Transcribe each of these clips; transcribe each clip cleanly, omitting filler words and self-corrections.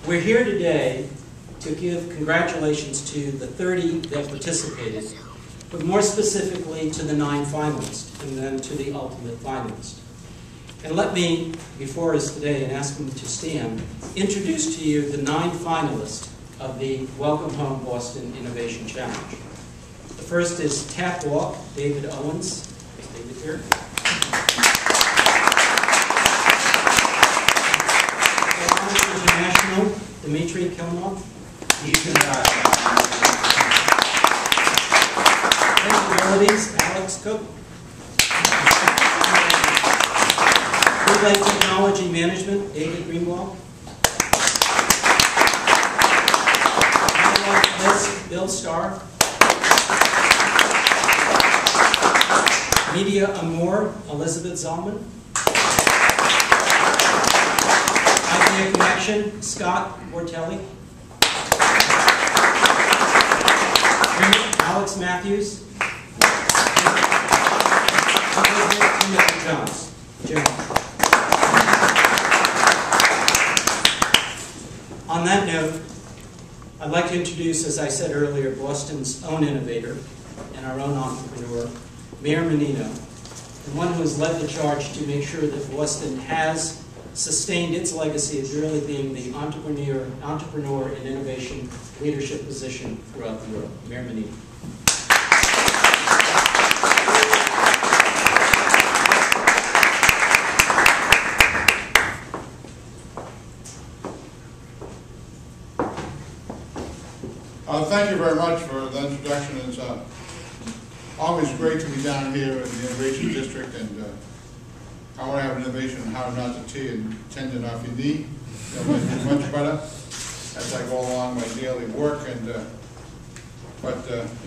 We're here today to give congratulations to the 30 that participated, but more specifically to the 9 finalists and then to the ultimate finalist. And let me, before us today, and ask them to stand, introduce to you the 9 finalists of the Welcome Home Boston Innovation Challenge. The first is Tap Walk, David Owens. Is David here? International, Dimitri Kilmore. Capabilities, Alex Cook. Food Technology Management, David Greenwald. Bill Starr. Media Amour, Elizabeth Zalman. Idea Connection, Scott Bortelli. Alex Matthews. Jones. Jim. On that note, I'd like to introduce, as I said earlier, Boston's own innovator and our own entrepreneur, Mayor Menino, and one who has led the charge to make sure that Boston has sustained its legacy of really being the entrepreneur and innovation leadership position throughout the world. Mayor Menino. Thank you very much for the introduction. It's always great to be down here in the Innovation District, and I want to have an innovation on how not to tear and tendon off your knee. It'll make it much better as I go along my daily work. And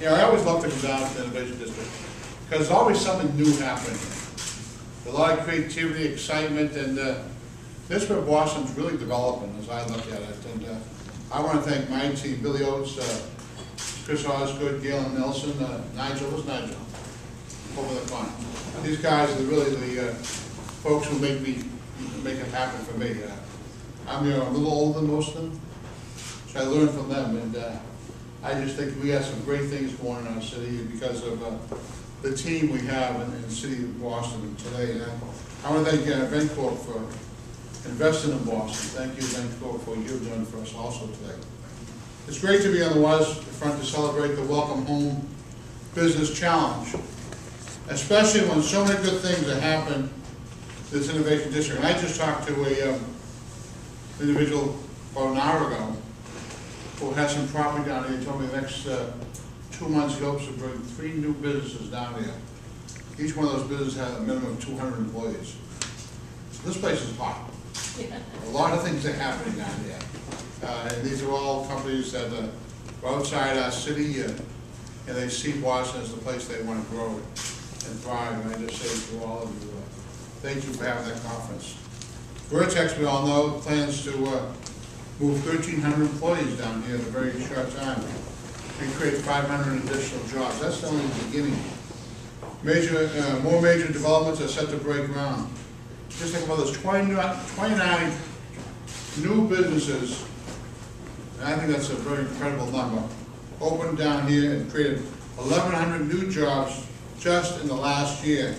I always love to come down to the Innovation District because there's always something new happening. There's a lot of creativity, excitement, and this is where Boston's really developing as I look at it. And I want to thank my team, Billy Oates, Chris Osgood, Galen Nelson, Nigel. Where's Nigel? Over the pond. These guys are really the folks who make it happen for me. I'm a little older than most of them, so I learn from them. And I just think we have some great things going on in our city because of the team we have in the city of Boston today. And I want to thank VenCorps for investing in Boston. Thank you, VenCorps, for what you've done for us also today. It's great to be on the front to celebrate the Welcome Home Business Challenge, especially when so many good things have happened in this Innovation District. And I just talked to an individual about an hour ago who has some property down here. He told me the next 2 months he hopes to bring 3 new businesses down here. Each one of those businesses has a minimum of 200 employees. So this place is hot. A lot of things are happening down here. And these are all companies that are outside our city, and they see Boston as the place they want to grow and thrive. And I just say to all of you, thank you for having that conference. Vertex, we all know, plans to move 1,300 employees down here in a very short time and create 500 additional jobs. That's only the beginning. More major developments are set to break ground. Just think about this, 29 new businesses, and I think that's a very incredible number, opened down here and created 1,100 new jobs just in the last year.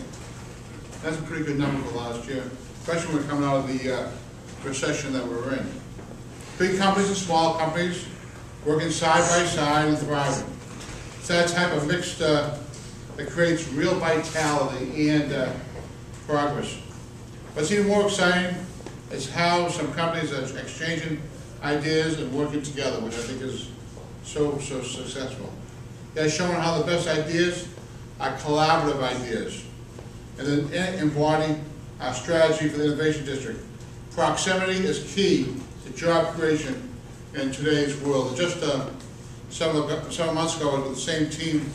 That's a pretty good number for last year, especially when we're coming out of the recession that we're in. Big companies and small companies working side by side and thriving. It's that type of mix that creates real vitality and progress. What's even more exciting is how some companies are exchanging ideas and working together, which I think is so successful. They're showing how the best ideas are collaborative ideas, and then embody our strategy for the Innovation District. Proximity is key to job creation in today's world. Just several months ago, I was with the same team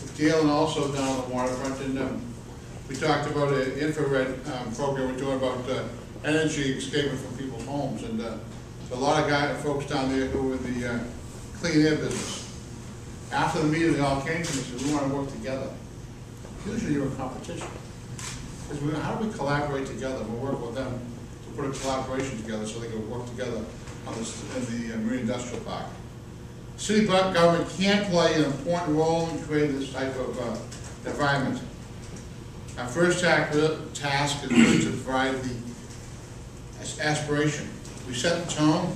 with Gail and also down on the waterfront, and we talked about an infrared program we're doing about energy escaping from people's homes, and a lot of folks down there who are in the clean air business. After the meeting, they all came to me and said, we want to work together. Usually you're in competition. Because how do we collaborate together? We'll work with them to put a collaboration together so they can work together in the Marine Industrial Park. City government can play an important role in creating this type of environment. Our first task is really to provide the aspiration. We set the tone,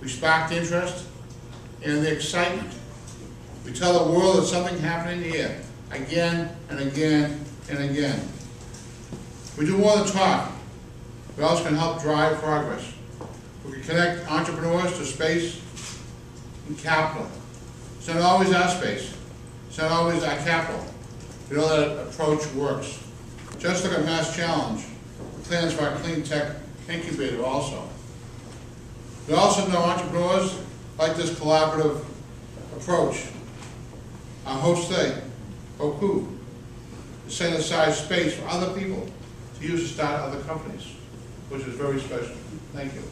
we spark the interest, and the excitement. We tell the world that something's happening here, again and again and again. We do more than talk. We also can help drive progress. We can connect entrepreneurs to space and capital. It's not always our space. It's not always our capital. We know that approach works. Just like a Mass Challenge, the plans for our clean tech incubator also. We also know entrepreneurs like this collaborative approach. Our host today, BoCoup, is setting aside space for other people to use to start other companies, which is very special. Thank you.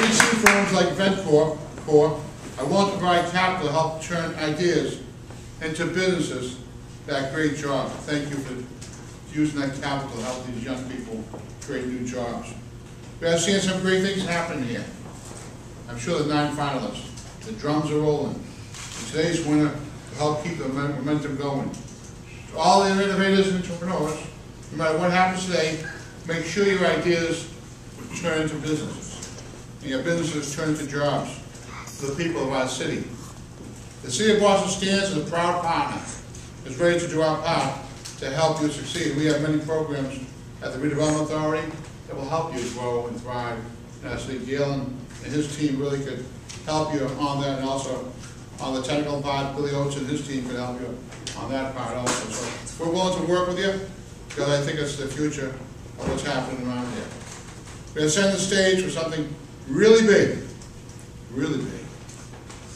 VC firms like VenCorps are willing to provide capital to help turn ideas into businesses that create jobs. Thank you for using that capital to help these young people create new jobs. We are seeing some great things happening here. I'm sure the 9 finalists, the drums are rolling. And today's winner will help keep the momentum going. To all the innovators and entrepreneurs, no matter what happens today, make sure your ideas turn into businesses. And your businesses turn into jobs for the people of our city. The City of Boston stands as a proud partner, is ready to do our part to help you succeed. We have many programs at the Redevelopment Authority that will help you grow and thrive. And I think Galen and his team really could help you on that, and also on the technical part, Billy Oates and his team could help you on that part also. So we're willing to work with you because I think it's the future of what's happening around here. We're going to set the stage for something really big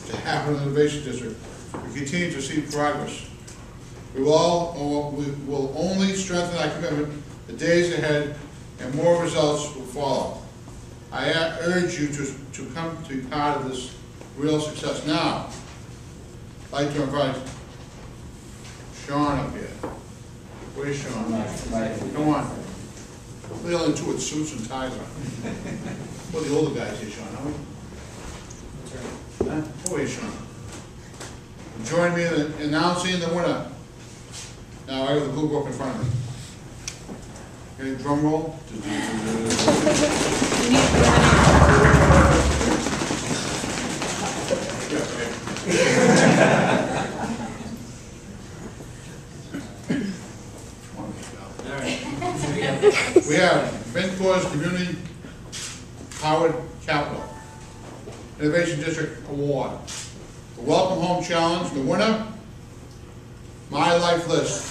to happen in the Innovation District. We continue to see progress. We will only strengthen our commitment the days ahead, and more results will follow. I urge you to come to be part of this real success. Now, I'd like to invite Sean up here. Where's Sean? Come on. We're the only two with suits and ties on. Well, the older guys here, Sean, aren't we? Huh? Where's Sean? Join me in announcing the winner. Now I have the blue book in front of me. Okay, drum roll. We have VenCorps Community Powered Capital Innovation District Award. The Welcome Home Challenge, the winner, My Life List.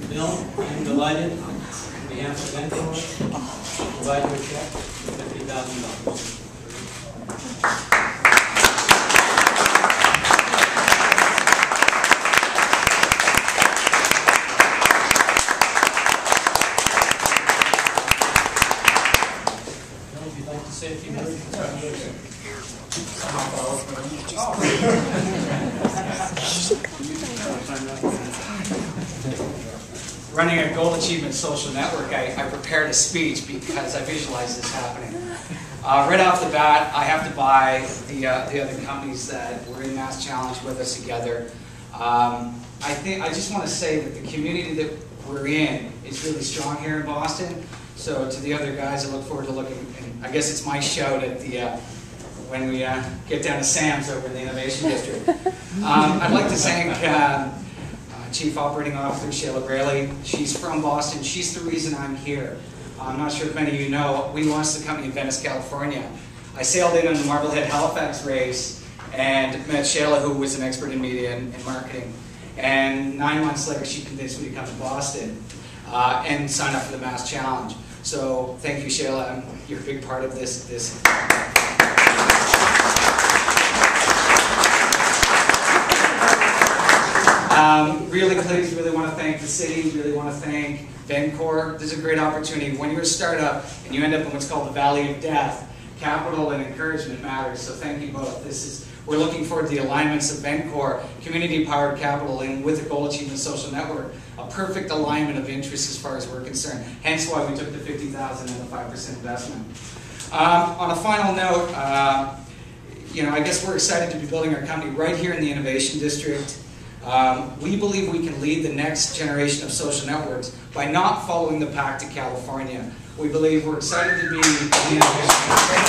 Bill, I'm delighted on behalf of VenCorps to provide you a check for $50,000. If you'd like to say a few words. Running a Goal Achievement Social Network, I prepared a speech because I visualized this happening. Right off the bat, I have to buy the other companies that were in Mass Challenge with us together. I just want to say that the community that we're in is really strong here in Boston. So to the other guys, I look forward to looking, and I guess it's my shout at the when we get down to Sam's over in the Innovation District. I'd like to thank Chief Operating Officer Sheila Braley. She's from Boston. She's the reason I'm here. I'm not sure if many of you know, we launched the company in Venice, California. I sailed in on the Marblehead Halifax race and met Sheila, who was an expert in media and marketing. And 9 months later, she convinced me to come to Boston and sign up for the Mass Challenge. So thank you, Sheila. You're a big part of this. Really pleased, really want to thank the city, really want to thank VenCorps. This is a great opportunity. When you're a startup and you end up in what's called the Valley of Death, capital and encouragement matters, so thank you both. We're looking forward to the alignments of VenCorps, community-powered capital, and with the Goal Achievement Social Network, a perfect alignment of interests as far as we're concerned. Hence why we took the $50,000 and the 5% investment. On a final note, I guess we're excited to be building our company right here in the Innovation District. We believe we can lead the next generation of social networks by not following the pack to California. We believe we're excited to be in the Innovation District.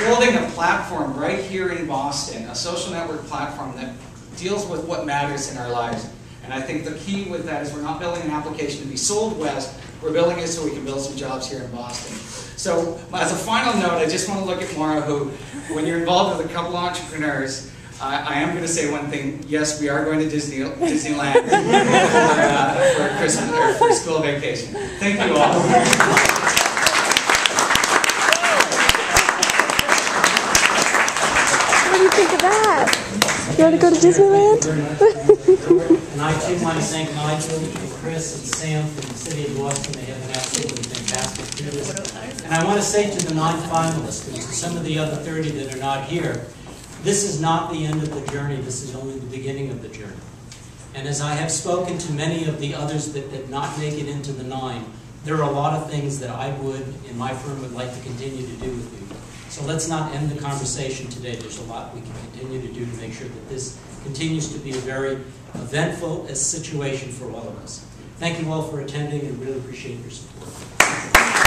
Building a platform right here in Boston, a social network platform that deals with what matters in our lives. And I think the key with that is we're not building an application to be sold west, we're building it so we can build some jobs here in Boston. So as a final note, I just want to look at Maura, who, when you're involved with a couple of entrepreneurs, I am going to say one thing. Yes, we are going to Disneyland for Christmas or for school vacation. Thank you all. Think of that. You want to go to Disneyland? And I too want to thank Nigel and Chris and Sam from the City of Boston. They have an absolutely fantastic year. And I want to say to the non-finalists, and to some of the other 30 that are not here, this is not the end of the journey. This is only the beginning of the journey. And as I have spoken to many of the others that did not make it into the 9, there are a lot of things that I would, in my firm, would like to continue to do with you. So let's not end the conversation today. There's a lot we can continue to do to make sure that this continues to be a very eventful situation for all of us. Thank you all for attending and really appreciate your support.